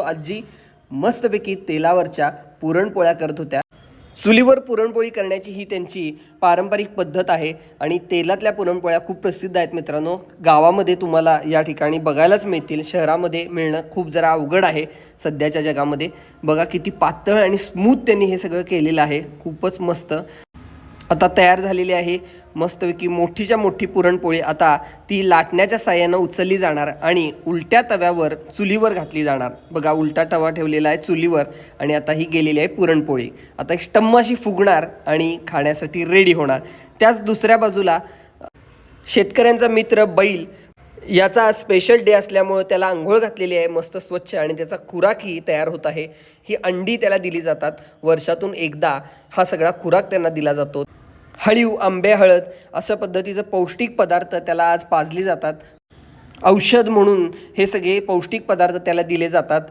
आजी मस्तपैकी तेलावरच्या पुरणपोळ्या करत होत्या। चुलीवर पुरणपोळी करण्याची ही त्यांची पारंपरिक पद्धत आहे आणि तेलातल्या पुरणपोळ्या खूप प्रसिद्ध आहेत मित्रांनो। गावामध्ये तुम्हाला या ठिकाणी बघायलाच मिळतील, शहरामध्ये मिळणं खूप जरा अवघड आहे सध्याच्या जगामध्ये। बघा किती पातळ आणि स्मूथ त्यांनी हे सगळं केलेलं आहे, खूपच मस्त। आता तयार झालेली आहे मस्तपैकी मोठीच्या मोठी पुरणपोळी। आता ती लाटण्याच्या साहाय्यानं उचलली जाणार आणि उलट्या तव्यावर चुलीवर घातली जाणार। बघा उलटा तवा ठेवलेला आहे चुलीवर आणि आता ही गेलेली आहे पुरणपोळी। आता एक स्टम्म अशी फुगणार आणि खाण्यासाठी रेडी होणार। त्याच दुसऱ्या बाजूला शेतकऱ्यांचा मित्र बैल याचा आज स्पेशल डे असल्यामुळे त्याला अंघोळ घातलेली आहे मस्त स्वच्छ आणि त्याचा खुराकही तयार होत आहे। ही अंडी त्याला दिली जातात, वर्षातून एकदा हा सगळा खुराक त्यांना दिला जातो। हळीव, आंबे, हळद अशा पद्धतीचं पौष्टिक पदार्थ त्याला आज पाजली जातात। औषध म्हणून हे सगळे पौष्टिक पदार्थ त्याला दिले जातात।